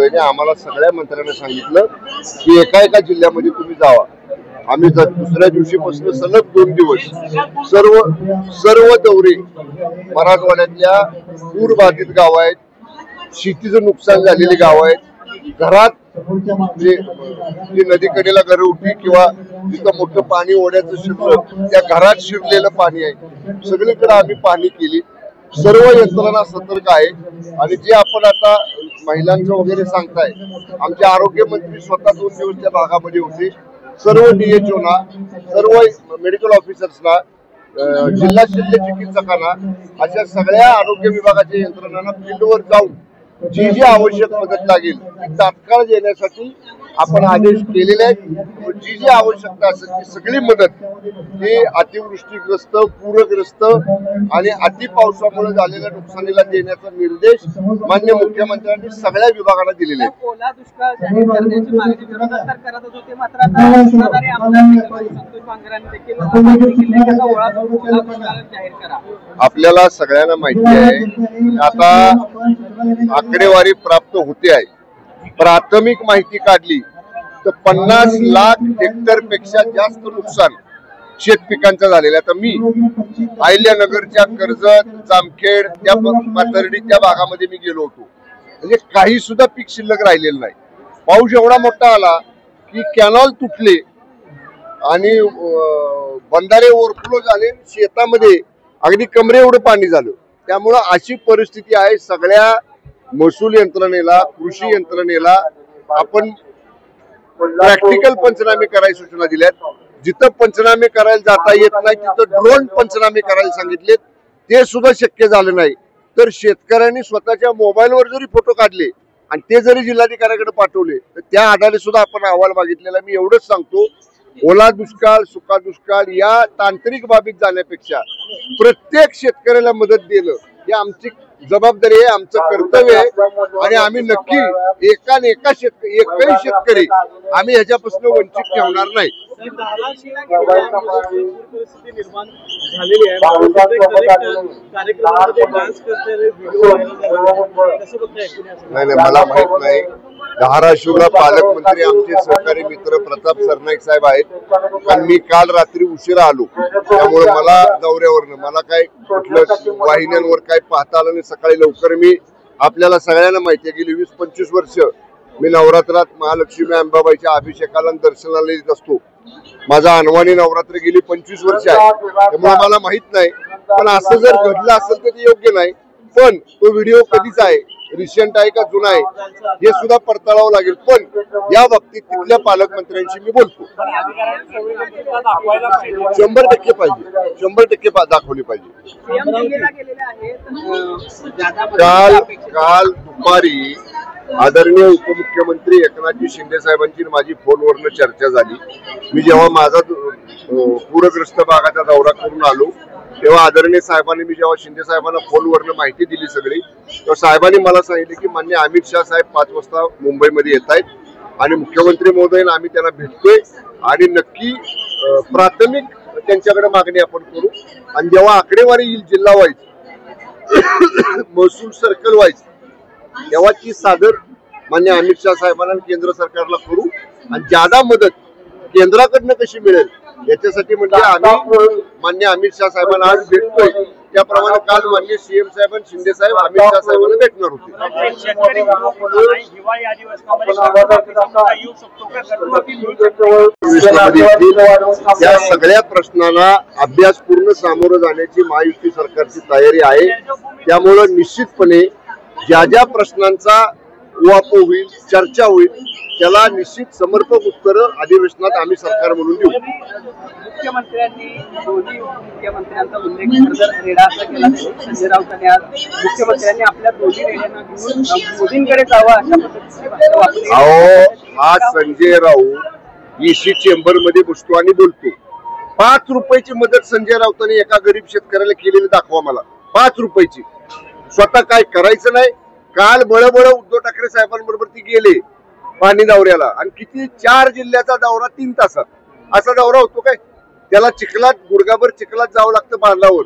महोदयाने आम्हाला सगळ्या मंत्र्यांना सांगितलं की एका एका जिल्ह्यामध्ये तुम्ही जावा। आम्ही दुसऱ्या दिवशीपासून सलग 2 दिवस सर्व दौरे मराठवाड्यातल्या पूर बाधित गाव आहेत, शेतीचं नुकसान झालेली गाव आहेत, घरात जे नदीकडेला घर होती किंवा तिथं मोठं पाणी ओढ्याचं शिरलं त्या घरात शिरलेलं पाणी आहे, सगळीकडे आम्ही पाहणी केली। सर्व यंत्रणा सतर्क आहे आणि जे आपण आता महिलांचं वगैरे सांगताय, आमचे आरोग्य मंत्री स्वतः 2 दिवस त्या भागामध्ये होते। सर्व DHOना, सर्व मेडिकल ऑफिसर्सना, जिल्हा शल्य चिकित्सकांना, अशा सगळ्या आरोग्य विभागाच्या यंत्रणांना फील्डवर जाऊन जी आवश्यक मदत लागेल ती तात्काळ देण्यासाठी आपण आदेश केलेले आहेत। जी आवश्यकता असेल ती सगळी मदत ही अतिवृष्टीग्रस्त, पूरग्रस्त आणि अति पावसामुळे झालेल्या नुकसानीला देण्याचा निर्देश माननीय मुख्यमंत्र्यांनी सगळ्या विभागांना दिलेले आहेत। ओला दुष्काळ जाहीर करण्याची मागणी विरोधात तर करतच होते, मात्र आता सत्ताधारी आमदार संतोष बांगरांनी देखील मागणी केली आहे की ओला दुष्काळ जाहीर करा। आपल्याला सगळ्यांना माहिती आहे, आता आकडेवारी प्राप्त होते आहे। प्राथमिक माहिती काढली तर 50 लाख हेक्टर पेक्षा जास्त नुकसान शेत पिकांचं झालेलं। आता मी अहिल्यानगरच्या कर्जत, जामखेड, त्या पाथर्डी त्या भागामध्ये मी गेलो होतो, म्हणजे काही सुद्धा पीक शिल्लक राहिलेलं नाही। पाऊस एवढा मोठा आला की कॅनॉल तुटले आणि बंधारे ओव्हरफ्लो झाले, शेतामध्ये अगदी कमरे एवढं पाणी झालं। त्यामुळं अशी परिस्थिती आहे। सगळ्या महसूल यंत्रणेला, कृषी यंत्रणेला आपण प्रॅक्टिकल पंचनामे करायची सूचना दिल्यात। जिथं पंचनामे करायला जाता येत नाही तिथं ड्रोन पंचनामे करायला सांगितलेत, ते सुद्धा शक्य झालं नाही तर शेतकऱ्यांनी स्वतःच्या मोबाईलवर जरी फोटो काढले आणि ते जरी जिल्हाधिकाऱ्याकडे पाठवले तर त्या आधारे सुद्धा आपण अहवाल मागितलेला। मी एवढंच सांगतो, ओला दुष्काळ, सुका दुष्काळ या तांत्रिक बाबीत जाण्यापेक्षा प्रत्येक शेतकऱ्याला मदत देणं ही आमची जबाबदारी आहे, आमचं कर्तव्य आहे आणि आम्ही नक्की एकही शेतकरी आम्ही ह्याच्यापासून वंचित ठेवणार नाही। नाही, मला माहित नाही। धाराशिवला पालकमंत्री आमचे सहकारी मित्र प्रताप सरनाईक साहेब आहेत, कारण मी काल रात्री उशिरा आलो त्यामुळे मला दौऱ्यावरनं मला काय कुठलं वाहिन्यांवर काय पाहता आलं नाही। सकाळी लवकर मी आपल्याला सगळ्यांना माहिती आहे, गेली 20-25 वर्ष मी नवरात्रात महालक्ष्मी अंबाबाईच्या अभिषेकाला दर्शनाला येत असतो। माझा अनवाणी नवरात्र गेली 25 वर्ष आहे, त्यामुळे मला माहित नाही। पण असं जर घडलं असेल तर ते योग्य नाही। पण तो व्हिडिओ कधीच आहे, रिसेंट आहे का जुना आहे हे सुद्धा पडताळावं लागेल। पण या बाबतीत तिथल्या पालकमंत्र्यांशी मी बोलतो। 100% पाहिजे, 100% दाखवली पाहिजे। काल दुपारी आदरणीय उपमुख्यमंत्री एकनाथजी शिंदे साहेबांची माझी फोनवरनं चर्चा झाली। मी जेव्हा माझा पूरग्रस्त भागाचा दौरा करून आलो तेव्हा आदरणीय साहेबांनी, मी जेव्हा शिंदे साहेबांना फोनवरनं माहिती दिली सगळी, तेव्हा साहेबांनी मला सांगितले की माननीय अमित शाह साहेब 5 वाजता मुंबईमध्ये येत आहेत आणि मुख्यमंत्री महोदयांना आम्ही त्यांना भेटतोय आणि नक्की प्राथमिक त्यांच्याकडे मागणी आपण करू आणि जेव्हा आकडेवारी येईल जिल्हा वाईज, महसूल सर्कल वाईज, तेव्हा ती सादर माननीय अमित शाह साहेबांना केंद्र सरकारला करू आणि ज्यादा मदत केंद्राकडनं कशी मिळेल याच्यासाठी म्हणजे आम्ही माननीय अमित शाह साहेबांना आज भेटतोय, त्याप्रमाणे काल माननीय CM साहेब आणि शिंदे साहेब अमित शाह साहेबांना भेटणार होते। या सगळ्या प्रश्नांना अभ्यासपूर्ण सामोरं जाण्याची महायुती सरकारची तयारी आहे। त्यामुळे निश्चितपणे ज्या ज्या प्रश्नांचा वापर होईल, चर्चा होईल, त्याला निश्चित समर्पक उत्तरं अधिवेशनात आम्ही सरकार म्हणून देऊ। मुख्यमंत्र्यांनी दोन्ही उपमुख्यमंत्र्यांचा उल्लेख रेडाचा केला। संजय राऊतांनी आज मुख्यमंत्र्यांनी आपल्या दोन्ही रेड्यांना घेऊन मोदींकडे जावं अशा पद्धतीने हा संजय राऊत EC चेंबर मध्ये बसतो आणि बोलतो। 5 रुपयाची मदत संजय राऊतांनी एका गरीब शेतकऱ्याला केलेली दाखवा मला। 5 रुपयाची, स्वतः काय करायचं नाही। काल बळबळ उद्धव ठाकरे साहेबांबरोबर ती गेले पाणी दौऱ्याला आणि किती 4 जिल्ह्याचा दौरा 3 तासात, असा दौरा होतो काय? त्याला चिखलात, गुडगाभर चिखलात जावं लागतं बांधावर।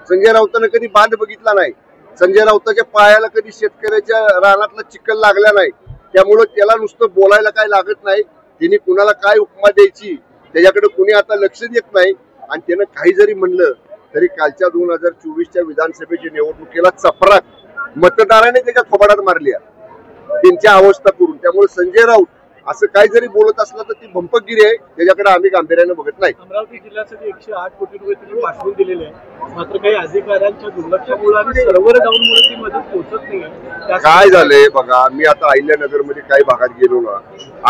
संजय राऊतांना कधी बांध बघितला नाही, संजय राऊताच्या पायाला कधी शेतकऱ्याच्या रानातला चिखल लागला नाही, त्यामुळं त्याला नुसतं बोलायला काय लागत नाही, त्यांनी कुणाला काय उपमा द्यायची त्याच्याकडे कुणी आता लक्ष देत नाही. आणि त्यानं काही जरी म्हणलं तरी कालच्या 2024च्या विधानसभेच्या निवडणुकीला चपराक मतदाराने त्याच्या थोबाडात मारली त्यांची अवस्था करून. त्यामुळे संजय राऊत असं काय जरी बोलत असलं तर ती भंपकगिरी आहे, त्याच्याकडे आम्ही गांभीर्याने बघत नाही. अमरावती जिल्ह्यासाठी 108 कोटी रुपये तुम्ही पाठवून दिलेले आहे, मात्र काही अधिकाऱ्यांच्या दुर्लक्षामुळे आणि सर्व्हर डाऊनमुळे ती मदत पोहोचत नाही. काय झालंय बघा, मी आता अहिल्यानगर मध्ये काही भागात गेलो ना,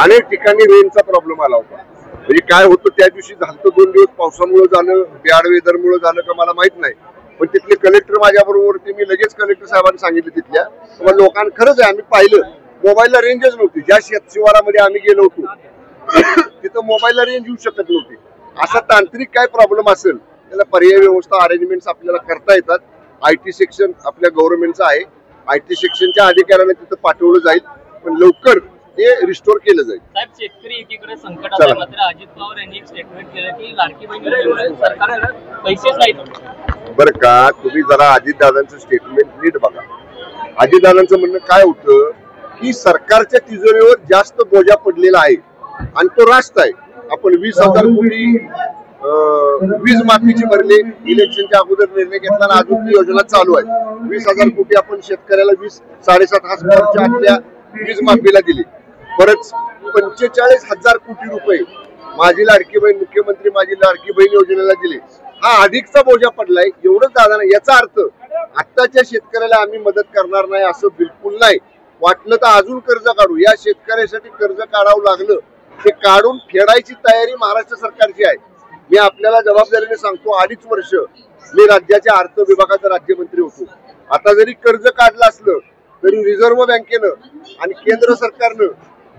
अनेक ठिकाणी रेंजचा प्रॉब्लेम आला होता. म्हणजे काय होतं त्या दिवशी झालं 2 दिवस पावसामुळे झालं, बॅड वेदरमुळे झालं का मला माहित नाही, पण तिथले कलेक्टर माझ्या बरोबर होते. मी लगेच कलेक्टर साहेबांनी सांगितलं तिथल्या लोकांना, खरंच आहे आम्ही पाहिलं मोबाईलला रेंजच नव्हती. ज्या शिवारामध्ये आम्ही गेलो होतो तिथं मोबाईलला रेंज येऊ शकत नव्हती. असा तांत्रिक काय प्रॉब्लेम असेल त्याला पर्याय व्यवस्था अरेंजमेंट आपल्याला करता येतात. IT सेक्शन आपल्या गव्हर्नमेंटचं आहे, IT सेक्शनच्या अधिकाऱ्यांना तिथं पाठवलं जाईल, पण लवकर ते रिस्टोर केलं जाईल. साहेब, शेतकरी एकीकडे संकटात आहे, मात्र अजित पवार यांनी एक स्टेटमेंट केलं की लाडकी बहीण योजनेमुळे सरकारला पैसेच नाहीत. बरं का, तुम्ही जरा अजितदादांचं स्टेटमेंट नीट बघा. अजितदादांचं म्हणणं काय होतं की सरकारच्या तिजोरीवर जास्त बोजा पडलेला आहे आणि तो रास्त आहे. आपण 20,000 कोटी वीज माफीची भरली, इलेक्शनच्या अगोदर निर्णय घेतला आणि अजून ती योजना चालू आहे. 20,000 कोटी आपण शेतकऱ्याला 7.5 हजारच्या आतल्या वीज माफीला दिली. परत 45,000 कोटी रुपये माझी लाडकी बहीण, मुख्यमंत्री माझी लाडकी बहीण योजनेला दिले. हा अधिकचा बोजा पडलाय, एवढंच दादा नाही. याचा अर्थ आत्ताच्या शेतकऱ्याला आम्ही मदत करणार नाही असं बिलकुल नाही. वाटलं तर अजून कर्ज काढू, या शेतकऱ्यासाठी कर्ज काढावं लागलं ते काढून फेडायची तयारी महाराष्ट्र सरकारची आहे. मी आपल्याला जबाबदारीने सांगतो, 2.5 वर्ष मी राज्याच्या अर्थ विभागाचा राज्यमंत्री होतो. आता जरी कर्ज काढलं असलं तरी रिझर्व्ह बँकेनं आणि केंद्र सरकारनं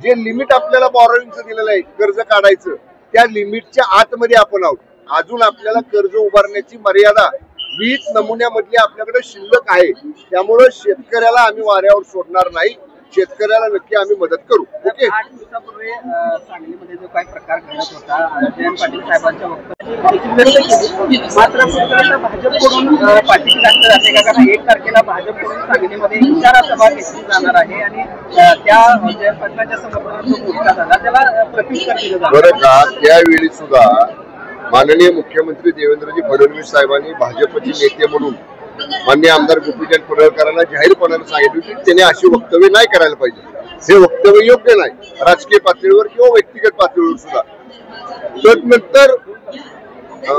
जे लिमिट आपल्याला बॉरोइंगचं दिलेलं आहे कर्ज काढायचं, त्या लिमिटच्या आतमध्ये आपण आहोत. अजून आपल्याला कर्ज उभारण्याची मर्यादा 20 नमुन्यामधली आपल्याकडे शिल्लक आहे. त्यामुळे शेतकऱ्याला आम्ही वाऱ्यावर सोडणार नाही, शेतकऱ्याला नक्की आम्ही मदत करू. ओके. 8 दिवसापूर्वी सांगलीमध्ये जो काही प्रकार घडत होता, जयंत पाटील साहेबांच्या वक्तव्याची मात्र भाजपकडून पाठीशी लागलं जाते का? कारण 1 तारखेला भाजपकडून सांगलीमध्ये इशारा सभा घेतली जाणार आहे आणि त्या जयंत पाटलांच्या समर्थनात जो मोर्चा झाला त्याला प्रत्युत्तर दिलं जाणार. बरं का, त्यावेळी सुद्धा माननीय मुख्यमंत्री देवेंद्रजी फडणवीस साहेबांनी भाजपचे नेते म्हणून माननीय आमदार गोपीचंद पडळकरांना जाहीरपणाने सांगितलं की त्याने अशी वक्तव्य नाही करायला पाहिजे. हे वक्तव्य योग्य नाही, राजकीय पातळीवर किंवा व्यक्तिगत पातळीवर सुद्धा. त्यानंतर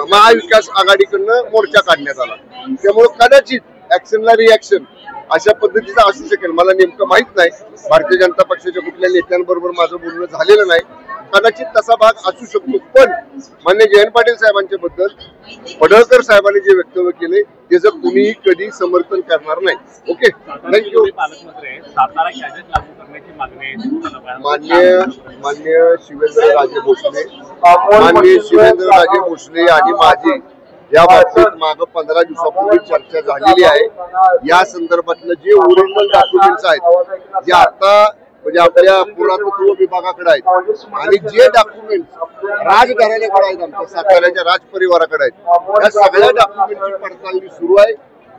महाविकास आघाडीकडनं मोर्चा काढण्यात आला. त्यामुळे कदाचित ऍक्शनला रिॲक्शन अशा पद्धतीचा असू शकेल. मला नेमकं माहित नाही, भारतीय जनता पक्षाच्या कुठल्या नेत्यांबरोबर माझं बोलणं झालेलं नाही, कदाचित तसा भाग असू शकतो. पण मान्य जयंत पाटील साहेबांच्या बद्दल पडळकर साहेबांनी जे वक्तव्य केले त्याचं कुणीही कधी समर्थन करणार नाही. Okay, thank you. मान्य शिवेंद्रराजे भोसले आणि माझी या बाबतीत माग 15 दिवसापूर्वी चर्चा झालेली आहे. या संदर्भातलं जे ओरिजिनल डॉक्युमेंट्स आहेत जे आता म्हणजे आपल्या पुरातत्व विभागाकडे आहेत आणि जे डॉक्युमेंट्स राजघराण्याकडे आहेत, आमच्या साताऱ्याच्या राज परिवाराकडे आहेत, या सगळ्या डॉक्युमेंटची पडताळणी सुरू आहे.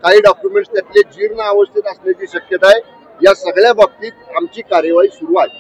काही डॉक्युमेंट्स त्यातले जीर्ण अवस्थेत असण्याची शक्यता आहे. या सगळ्या बाबतीत आमची कार्यवाही सुरू आहे.